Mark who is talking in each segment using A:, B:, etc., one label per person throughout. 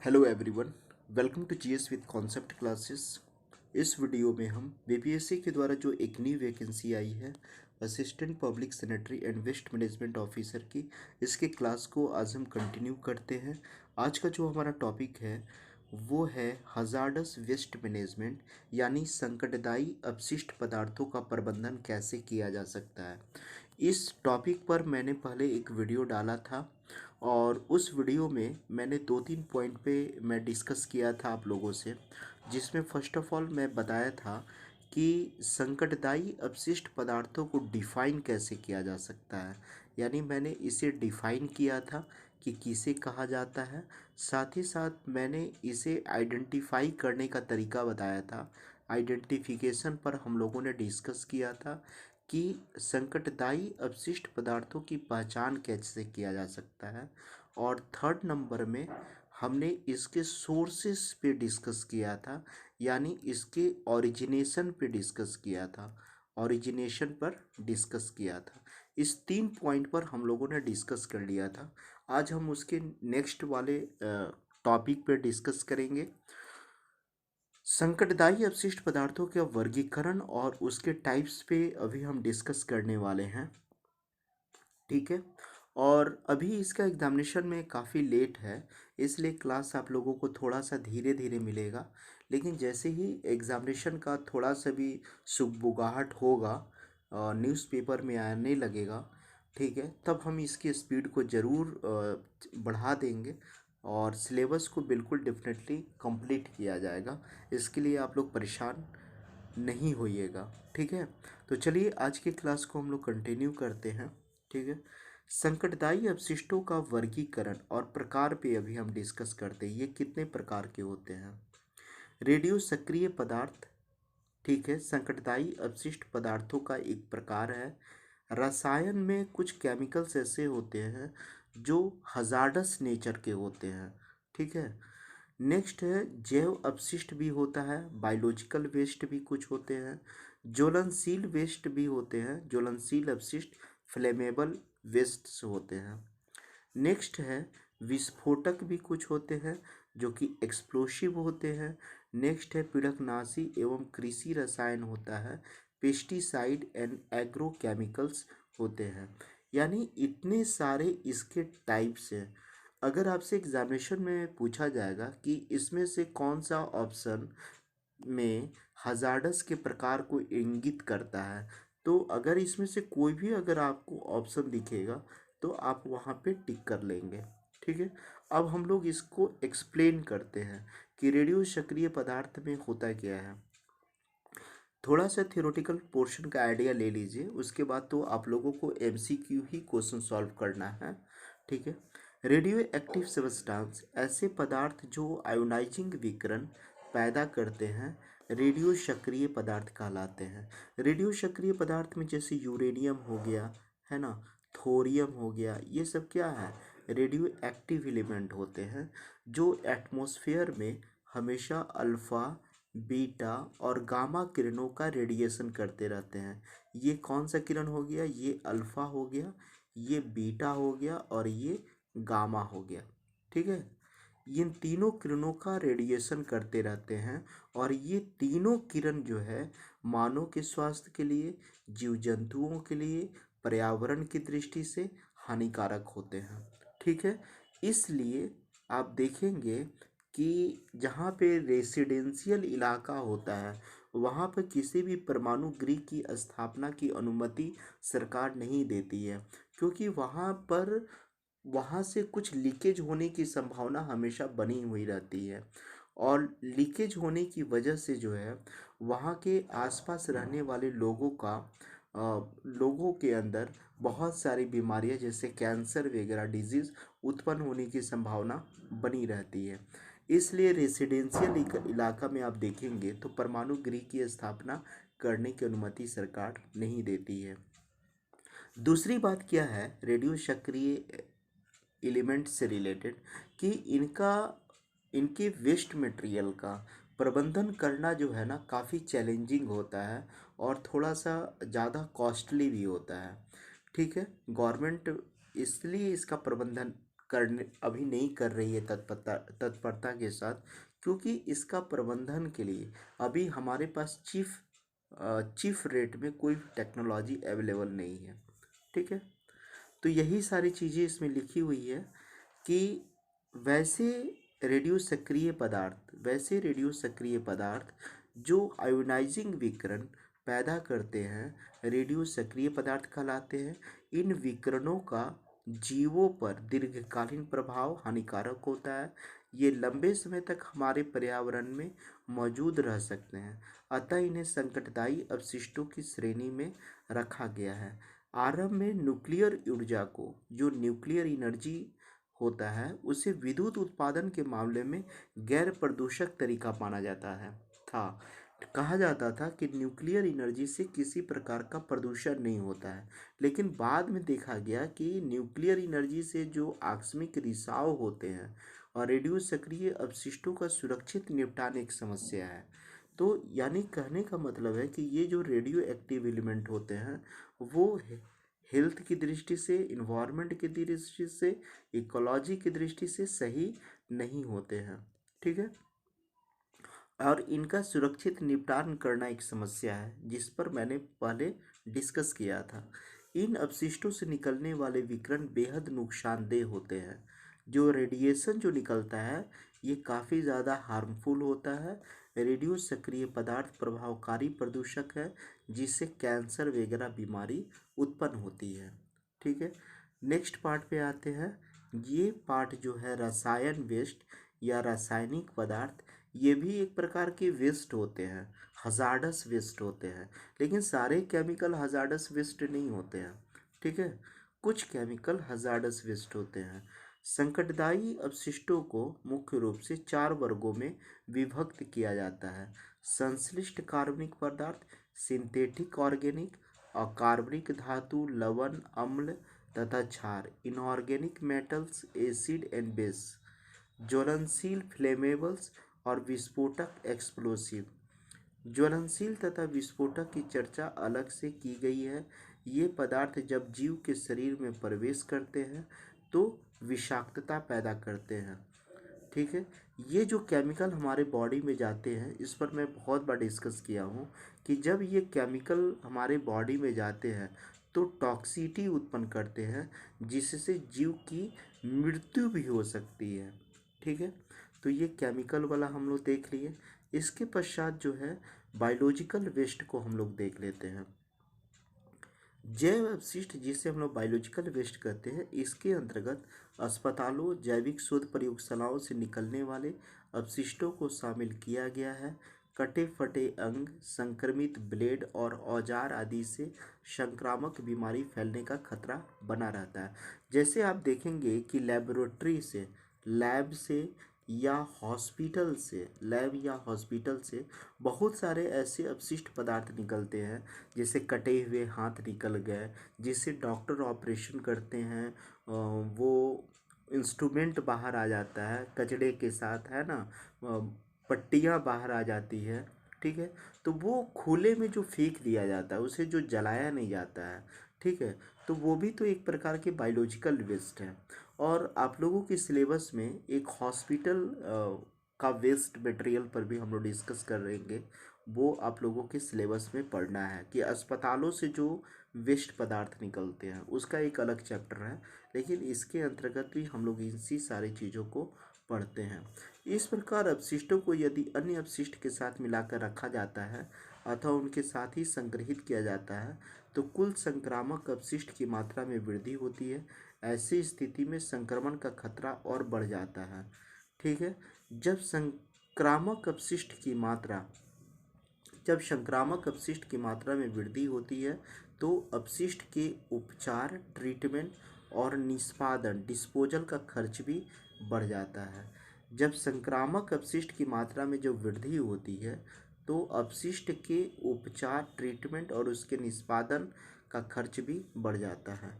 A: Hello everyone, welcome to GS with concept classes. इस video में हम बीपीएससी के द्वारा जो एक नई वैकेंसी आई है assistant public sanitary and waste management officer की, इसके क्लास को आज हम कंटिन्यू करते हैं। आज का जो हमारा टॉपिक है वो है हजार्डस वेस्ट मैनेजमेंट, यानी संकटदायी अपशिष्ट पदार्थों का प्रबंधन कैसे किया जा सकता है। इस टॉपिक पर मैंने पहले एक वीडियो डाला था और उस वीडियो में मैंने 2-3 पॉइंट पे मैं डिस्कस किया था आप लोगों से, जिसमें फर्स्ट ऑफ ऑल मैं बताया था कि संकटदायी अपशिष्ट पदार्थों को डिफ़ाइन कैसे किया जा सकता है। यानी मैंने इसे डिफ़ाइन किया था कि किसे कहा जाता है, साथ ही साथ मैंने इसे आइडेंटिफाई करने का तरीका बताया था। आइडेंटिफिकेशन पर हम लोगों ने डिस्कस किया था कि संकटदायी अपशिष्ट पदार्थों की पहचान कैसे किया जा सकता है। और थर्ड नंबर में हमने इसके सोर्सेस पे डिस्कस किया था, यानी इसके ओरिजिनेशन पे डिस्कस किया था। ओरिजिनेशन पर डिस्कस किया था। इस 3 पॉइंट पर हम लोगों ने डिस्कस कर लिया था। आज हम उसके नेक्स्ट वाले टॉपिक पे डिस्कस करेंगे। संकटदायी अपशिष्ट पदार्थों के वर्गीकरण और उसके टाइप्स पे अभी हम डिस्कस करने वाले हैं। ठीक है। और अभी इसका एग्जामिनेशन में काफ़ी लेट है, इसलिए क्लास आप लोगों को थोड़ा सा धीरे धीरे मिलेगा। लेकिन जैसे ही एग्जामिनेशन का थोड़ा सा भी सुगबुगाहट होगा, न्यूज़पेपर में आने लगेगा, ठीक है, तब हम इसकी स्पीड को ज़रूर बढ़ा देंगे और सिलेबस को बिल्कुल डेफिनेटली कंप्लीट किया जाएगा। इसके लिए आप लोग परेशान नहीं होइएगा, ठीक है। तो चलिए आज की क्लास को हम लोग कंटिन्यू करते हैं, ठीक है। संकटदायी अपशिष्टों का वर्गीकरण और प्रकार पे अभी हम डिस्कस करते हैं, ये कितने प्रकार के होते हैं। रेडियो सक्रिय पदार्थ, ठीक है, संकटदायी अपशिष्ट पदार्थों का एक प्रकार है। रसायन में कुछ केमिकल्स ऐसे होते हैं जो हजार्डस नेचर के होते हैं, ठीक है। नेक्स्ट है जैव अपशिष्ट भी होता है, बायोलॉजिकल वेस्ट भी कुछ होते हैं, ज्वलनशील वेस्ट भी होते हैं, ज्वलनशील अपशिष्ट फ्लेमेबल वेस्ट्स होते हैं। नेक्स्ट है विस्फोटक भी कुछ होते हैं जो कि एक्सप्लोसिव होते हैं। नेक्स्ट है पीड़कनाशी एवं कृषि रसायन होता है, पेस्टिसाइड एंड एग्रो केमिकल्स होते हैं। यानी इतने सारे इसके टाइप्स हैं। अगर आपसे एग्जामिनेशन में पूछा जाएगा कि इसमें से कौन सा ऑप्शन में हजार्डस के प्रकार को इंगित करता है, तो अगर इसमें से कोई भी अगर आपको ऑप्शन दिखेगा तो आप वहाँ पे टिक कर लेंगे, ठीक है। अब हम लोग इसको एक्सप्लेन करते हैं कि रेडियो सक्रिय पदार्थ में होता क्या है। थोड़ा सा थियोरेटिकल पोर्शन का आइडिया ले लीजिए, उसके बाद तो आप लोगों को एमसीक्यू ही क्वेश्चन सॉल्व करना है, ठीक है। रेडियो एक्टिव सब्सटेंस ऐसे पदार्थ जो आयोनाइजिंग विकिरण पैदा करते हैं रेडियो सक्रिय पदार्थ कहलाते हैं। रेडियो सक्रिय पदार्थ में जैसे यूरेनियम हो गया, है ना, थोरियम हो गया, ये सब क्या है, रेडियो एक्टिव एलिमेंट होते हैं जो एटमॉस्फेयर में हमेशा अल्फ़ा, बीटा और गामा किरणों का रेडिएशन करते रहते हैं। ये कौन सा किरण हो गया, ये अल्फ़ा हो गया, ये बीटा हो गया और ये गामा हो गया, ठीक है। इन तीनों किरणों का रेडिएशन करते रहते हैं और ये तीनों किरण जो है मानव के स्वास्थ्य के लिए, जीव जंतुओं के लिए, पर्यावरण की दृष्टि से हानिकारक होते हैं, ठीक है। इसलिए आप देखेंगे कि जहाँ पे रेसिडेंशियल इलाका होता है वहाँ पर किसी भी परमाणु गृह की स्थापना की अनुमति सरकार नहीं देती है, क्योंकि वहाँ से कुछ लीकेज होने की संभावना हमेशा बनी हुई रहती है। और लीकेज होने की वजह से जो है वहाँ के आसपास रहने वाले लोगों के अंदर बहुत सारी बीमारियां जैसे कैंसर वगैरह डिजीज़ उत्पन्न होने की संभावना बनी रहती है। इसलिए रेसिडेंशियल इलाका में आप देखेंगे तो परमाणु गृह की स्थापना करने की अनुमति सरकार नहीं देती है। दूसरी बात क्या है रेडियो सक्रिय एलिमेंट से रिलेटेड, कि इनके वेस्ट मटेरियल का प्रबंधन करना जो है ना काफ़ी चैलेंजिंग होता है और थोड़ा सा ज़्यादा कॉस्टली भी होता है, ठीक है। गवर्नमेंट इसलिए इसका प्रबंधन करने अभी नहीं कर रही है तत्परता के साथ, क्योंकि इसका प्रबंधन के लिए अभी हमारे पास चीफ रेट में कोई टेक्नोलॉजी अवेलेबल नहीं है। ठीक है, तो यही सारी चीज़ें इसमें लिखी हुई है कि वैसे वैसे रेडियो सक्रिय पदार्थ जो आयोनाइजिंग विकिरण पैदा करते हैं रेडियो सक्रिय पदार्थ कहलाते हैं। इन विकिरणों का जीवों पर दीर्घकालीन प्रभाव हानिकारक होता है। ये लंबे समय तक हमारे पर्यावरण में मौजूद रह सकते हैं, अतः इन्हें संकटदायी अपशिष्टों की श्रेणी में रखा गया है। आरंभ में न्यूक्लियर ऊर्जा को, जो न्यूक्लियर एनर्जी होता है, उसे विद्युत उत्पादन के मामले में गैर प्रदूषक तरीका माना जाता है था। कहा जाता था कि न्यूक्लियर एनर्जी से किसी प्रकार का प्रदूषण नहीं होता है, लेकिन बाद में देखा गया कि न्यूक्लियर एनर्जी से जो आकस्मिक रिसाव होते हैं और रेडियो सक्रिय अपशिष्टों का सुरक्षित निपटान एक समस्या है। तो यानी कहने का मतलब है कि ये जो रेडियो एक्टिव एलिमेंट होते हैं वो हेल्थ की दृष्टि से, इन्वायरमेंट की दृष्टि से, इकोलॉजी की दृष्टि से सही नहीं होते हैं। ठीक है, और इनका सुरक्षित निपटान करना एक समस्या है जिस पर मैंने पहले डिस्कस किया था। इन अपशिष्टों से निकलने वाले विकिरण बेहद नुकसानदेह होते हैं। जो रेडिएशन जो निकलता है ये काफ़ी ज़्यादा हार्मफुल होता है। रेडियो सक्रिय पदार्थ प्रभावकारी प्रदूषक है जिससे कैंसर वगैरह बीमारी उत्पन्न होती है। ठीक है, नेक्स्ट पार्ट पे आते हैं। ये पार्ट जो है रसायन वेस्ट या रासायनिक पदार्थ, ये भी एक प्रकार के वेस्ट होते हैं, हजार्डस वेस्ट होते हैं। लेकिन सारे केमिकल हजार्डस वेस्ट नहीं होते हैं। ठीक है, कुछ केमिकल हजार्डस वेस्ट होते हैं। संकटदायी अपशिष्टों को मुख्य रूप से 4 वर्गों में विभक्त किया जाता है। संश्लिष्ट कार्बनिक पदार्थ, सिंथेटिक ऑर्गेनिक, अकार्बनिक धातु, लवण, अम्ल तथा क्षार, inorganic metals, acid and base, ज्वलनशील फ्लेमेबल्स और विस्फोटक एक्सप्लोसिव। ज्वलनशील तथा विस्फोटक की चर्चा अलग से की गई है। ये पदार्थ जब जीव के शरीर में प्रवेश करते हैं तो विषाक्तता पैदा करते हैं। ठीक है, ये जो केमिकल हमारे बॉडी में जाते हैं इस पर मैं बहुत बार डिस्कस किया हूँ कि जब ये केमिकल हमारे बॉडी में जाते हैं तो टॉक्सिटी उत्पन्न करते हैं जिससे जीव की मृत्यु भी हो सकती है। ठीक है, तो ये केमिकल वाला हम लोग देख लिए। इसके पश्चात जो है बायोलॉजिकल वेस्ट को हम लोग देख लेते हैं। जैव अपशिष्ट जिसे हम लोग बायोलॉजिकल वेस्ट कहते हैं, इसके अंतर्गत अस्पतालों, जैविक शोध प्रयोगशालाओं से निकलने वाले अपशिष्टों को शामिल किया गया है। कटे फटे अंग, संक्रमित ब्लेड और औजार आदि से संक्रामक बीमारी फैलने का खतरा बना रहता है। जैसे आप देखेंगे कि लैब या हॉस्पिटल से बहुत सारे ऐसे अपशिष्ट पदार्थ निकलते हैं, जैसे कटे हुए हाथ निकल गए, जिससे डॉक्टर ऑपरेशन करते हैं, वो इंस्ट्रूमेंट बाहर आ जाता है कचड़े के साथ, है ना, पट्टियाँ बाहर आ जाती है। ठीक है, तो वो खुले में जो फेंक दिया जाता है, उसे जो जलाया नहीं जाता है, ठीक है, तो वो भी तो एक प्रकार के बायोलॉजिकल वेस्ट है। और आप लोगों के सिलेबस में एक हॉस्पिटल का वेस्ट मटेरियल पर भी हम लोग डिस्कस कर रहेंगे। वो आप लोगों के सिलेबस में पढ़ना है कि अस्पतालों से जो वेस्ट पदार्थ निकलते हैं उसका एक अलग चैप्टर है, लेकिन इसके अंतर्गत भी हम लोग इसी सारी चीज़ों को पढ़ते हैं। इस प्रकार अपशिष्टों को यदि अन्य अपशिष्ट के साथ मिलाकर रखा जाता है अथवा उनके साथ ही संग्रहित किया जाता है तो कुल संक्रामक अपशिष्ट की मात्रा में वृद्धि होती है। ऐसी स्थिति में संक्रमण का खतरा और बढ़ जाता है। ठीक है, जब संक्रामक अपशिष्ट की मात्रा में वृद्धि होती है तो अपशिष्ट के उपचार, ट्रीटमेंट और निष्पादन, डिस्पोजल का खर्च भी बढ़ जाता है। जब संक्रामक अपशिष्ट की मात्रा में जो वृद्धि होती है तो अपशिष्ट के उपचार, ट्रीटमेंट और उसके निष्पादन का खर्च भी बढ़ जाता है।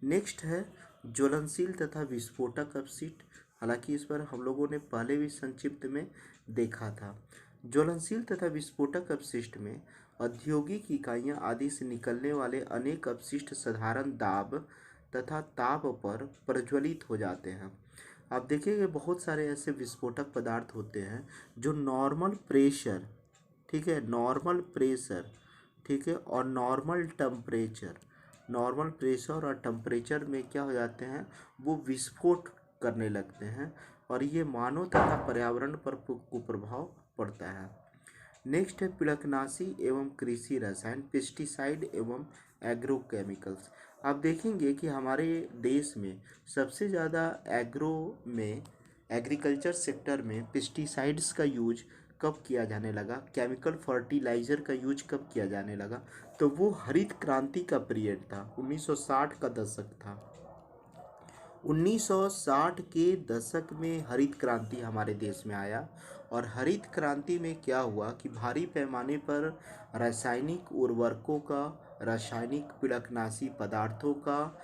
A: नेक्स्ट है ज्वलनशील तथा विस्फोटक अपशिष्ट। हालांकि इस पर हम लोगों ने पहले भी संक्षिप्त में देखा था। ज्वलनशील तथा विस्फोटक अपशिष्ट में औद्योगिक इकाइयां आदि से निकलने वाले अनेक अपशिष्ट साधारण दाब तथा ताप पर प्रज्वलित हो जाते हैं। आप देखिए बहुत सारे ऐसे विस्फोटक पदार्थ होते हैं जो नॉर्मल प्रेशर, ठीक है, नॉर्मल प्रेशर, ठीक है, और नॉर्मल प्रेशर और टेम्परेचर में क्या हो जाते हैं, वो विस्फोट करने लगते हैं और ये मानव तथा पर्यावरण पर कुप्रभाव पड़ता है। नेक्स्ट है पिड़कनाशी एवं कृषि रसायन, पेस्टिसाइड एवं एग्रोकेमिकल्स। आप देखेंगे कि हमारे देश में सबसे ज़्यादा एग्रीकल्चर सेक्टर में पेस्टिसाइड्स का यूज कब किया जाने लगा, केमिकल फर्टिलाइज़र का यूज कब किया जाने लगा, तो वो हरित क्रांति का पीरियड था, 1960 का दशक था। 1960 के दशक में हरित क्रांति हमारे देश में आया और हरित क्रांति में क्या हुआ कि भारी पैमाने पर रासायनिक उर्वरकों का, रासायनिक पिड़कनाशी पदार्थों का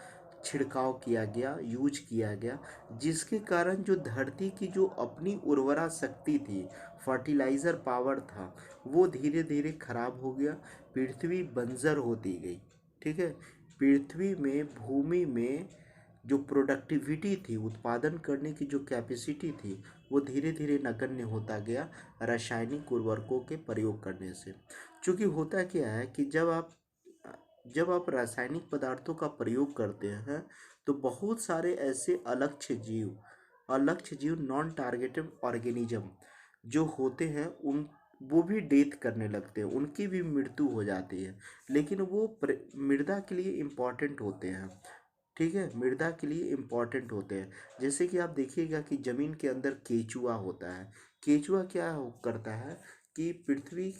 A: छिड़काव किया गया, यूज किया गया, जिसके कारण जो धरती की जो अपनी उर्वरा शक्ति थी, फर्टिलाइज़र पावर था, वो धीरे धीरे खराब हो गया, पृथ्वी बंजर होती गई। ठीक है, पृथ्वी में, भूमि में जो प्रोडक्टिविटी थी, उत्पादन करने की जो कैपेसिटी थी, वो धीरे धीरे नगण्य होता गया रासायनिक उर्वरकों के प्रयोग करने से। क्योंकि होता क्या है कि जब आप रासायनिक पदार्थों का प्रयोग करते हैं तो बहुत सारे ऐसे अलक्ष्य जीव नॉन टारगेटेड ऑर्गेनिज्म जो होते हैं, उन वो भी डेथ करने लगते हैं, उनकी भी मृत्यु हो जाती है, लेकिन वो मृदा के लिए इम्पॉर्टेंट होते हैं। ठीक है, मृदा के लिए इम्पॉर्टेंट होते हैं। जैसे कि आप देखिएगा कि ज़मीन के अंदर केचुआ होता है। केचुआ क्या करता है कि पृथ्वी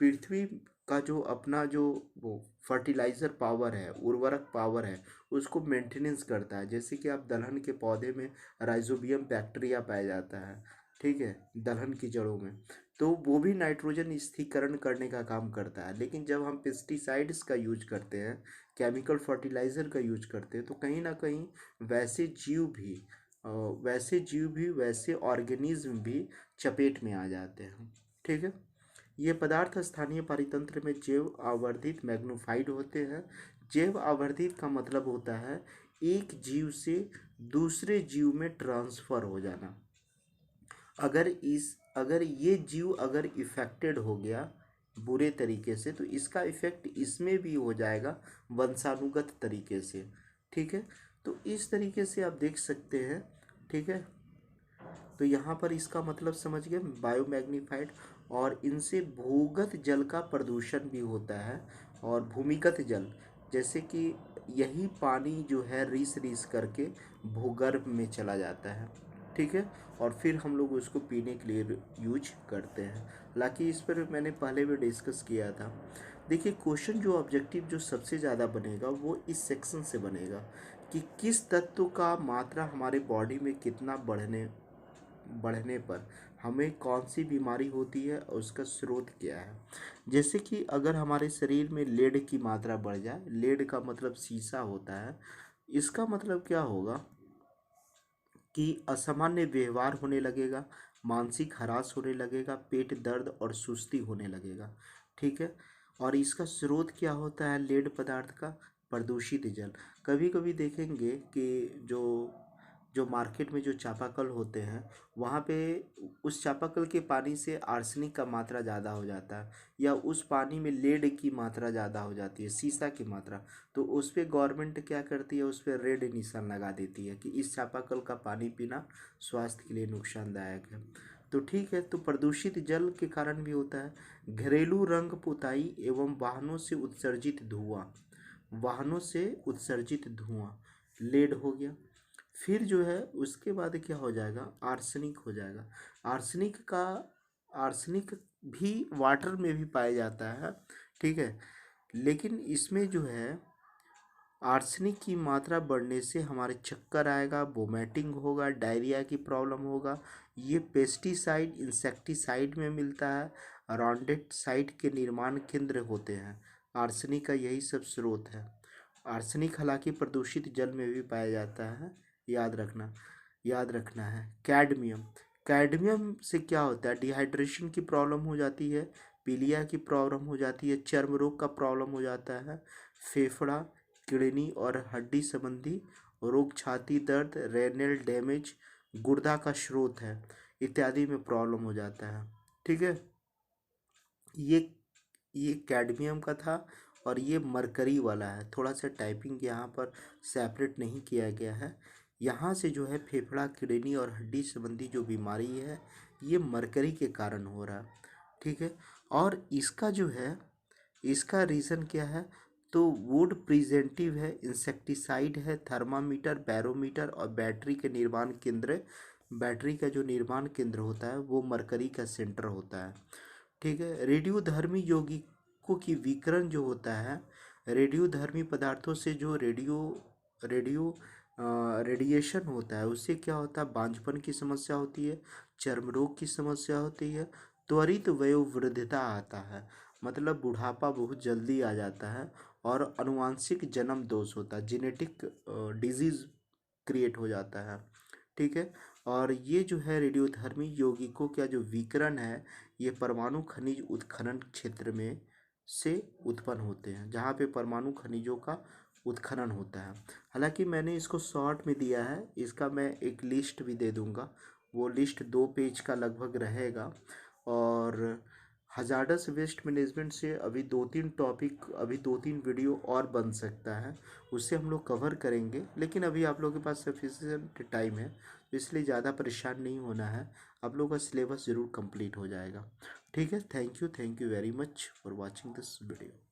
A: पृथ्वी का जो अपना जो वो फर्टिलाइज़र पावर है, उर्वरक पावर है, उसको मेंटेनेंस करता है। जैसे कि आप दलहन के पौधे में राइजोबियम बैक्टीरिया पाया जाता है, ठीक है, दलहन की जड़ों में, तो वो भी नाइट्रोजन स्थिरीकरण करने का काम करता है। लेकिन जब हम पेस्टिसाइड्स का यूज करते हैं, केमिकल फर्टिलाइज़र का यूज करते हैं, तो कहीं ना कहीं वैसे जीव भी वैसे ऑर्गेनिज्म भी चपेट में आ जाते हैं। ठीक है, ये पदार्थ स्थानीय पारितंत्र में जैव आवर्धित मैग्नीफाइड होते हैं। जैव आवर्धित का मतलब होता है एक जीव से दूसरे जीव में ट्रांसफ़र हो जाना। अगर ये जीव अगर इफेक्टेड हो गया बुरे तरीके से, तो इसका इफेक्ट इसमें भी हो जाएगा वंशानुगत तरीके से। ठीक है, तो इस तरीके से आप देख सकते हैं। ठीक है, तो यहाँ पर इसका मतलब समझ गए, बायोमैग्नीफाइड। और इनसे भूगत जल का प्रदूषण भी होता है और भूमिगत जल, जैसे कि यही पानी जो है रिस करके भूगर्भ में चला जाता है। ठीक है, और फिर हम लोग उसको पीने के लिए यूज करते हैं। हालांकि इस पर मैंने पहले भी डिस्कस किया था। देखिए क्वेश्चन जो ऑब्जेक्टिव जो सबसे ज़्यादा बनेगा वो इस सेक्शन से बनेगा कि किस तत्व का मात्रा हमारे बॉडी में कितना बढ़ने पर हमें कौन सी बीमारी होती है और उसका स्रोत क्या है। जैसे कि अगर हमारे शरीर में लेड की मात्रा बढ़ जाए, लेड का मतलब शीशा होता है, इसका मतलब क्या होगा कि असामान्य व्यवहार होने लगेगा, मानसिक हरास होने लगेगा, पेट दर्द और सुस्ती होने लगेगा। ठीक है, और इसका स्रोत क्या होता है लेड पदार्थ का, प्रदूषित जल। कभी कभी देखेंगे कि जो जो मार्केट में जो चापाकल होते हैं, वहाँ पे उस चापाकल के पानी से आर्सेनिक का मात्रा ज़्यादा हो जाता है, या उस पानी में लेड की मात्रा ज़्यादा हो जाती है, सीसा की मात्रा, तो उस पर गवर्नमेंट क्या करती है, उस पर रेड निशान लगा देती है कि इस चापाकल का पानी पीना स्वास्थ्य के लिए नुकसानदायक है। तो ठीक है, तो प्रदूषित जल के कारण भी होता है। घरेलू रंग पुताई एवं वाहनों से उत्सर्जित धुआं लेड हो गया। फिर जो है उसके बाद क्या हो जाएगा, आर्सेनिक हो जाएगा। आर्सेनिक भी वाटर में भी पाया जाता है। ठीक है, लेकिन इसमें जो है आर्सेनिक की मात्रा बढ़ने से हमारे चक्कर आएगा, वोमिटिंग होगा, डायरिया की प्रॉब्लम होगा। ये पेस्टिसाइड इंसेक्टिसाइड में मिलता है, रॉडेंटसाइड के निर्माण केंद्र होते हैं। आर्सेनिक का यही सब स्रोत है। आर्सेनिक हालांकि प्रदूषित जल में भी पाया जाता है, याद रखना है। कैडमियम से क्या होता है, डिहाइड्रेशन की प्रॉब्लम हो जाती है, पीलिया की प्रॉब्लम हो जाती है, चर्म रोग का प्रॉब्लम हो जाता है, फेफड़ा, किडनी और हड्डी संबंधी रोग, छाती दर्द, रेनल डैमेज, गुर्दा का स्रोत है इत्यादि में प्रॉब्लम हो जाता है। ठीक है, ये ये कैडमियम का था और ये मरकरी वाला है। थोड़ा सा टाइपिंग यहाँ पर सेपरेट नहीं किया गया है। यहाँ से जो है फेफड़ा, किडनी और हड्डी संबंधी जो बीमारी है ये मरकरी के कारण हो रहा है। ठीक है, और इसका जो है इसका रीज़न क्या है, तो वुड प्रिजेंटिव है, इंसेक्टिसाइड है, थर्मामीटर, बैरोमीटर और बैटरी के निर्माण केंद्र। बैटरी का जो निर्माण केंद्र होता है वो मरकरी का सेंटर होता है। ठीक है, रेडियोधर्मी यौगिकों की विकिरण जो होता है, रेडियोधर्मी पदार्थों से जो रेडियो रेडिएशन होता है उससे क्या होता है, बांझपन की समस्या होती है, चर्म रोग की समस्या होती है, त्वरित वयोवृद्धता आता है, मतलब बुढ़ापा बहुत जल्दी आ जाता है, और अनुवांशिक जन्म दोष होता है, जेनेटिक डिजीज क्रिएट हो जाता है। ठीक है, और ये जो है रेडियोधर्मी यौगिकों का जो विकिरण है ये परमाणु खनिज उत्खनन क्षेत्र में से उत्पन्न होते हैं, जहाँ पे परमाणु खनिजों का उत्खनन होता है। हालांकि मैंने इसको शॉर्ट में दिया है, इसका मैं एक लिस्ट भी दे दूंगा, वो लिस्ट 2 पेज का लगभग रहेगा। और हजार्डस वेस्ट मैनेजमेंट से अभी 2-3 टॉपिक, अभी 2-3 वीडियो और बन सकता है, उससे हम लोग कवर करेंगे। लेकिन अभी आप लोगों के पास सफिशिएंट टाइम है, तो इसलिए ज़्यादा परेशान नहीं होना है, आप लोगों का सिलेबस ज़रूर कंप्लीट हो जाएगा। ठीक है, thank you very much for watching this video.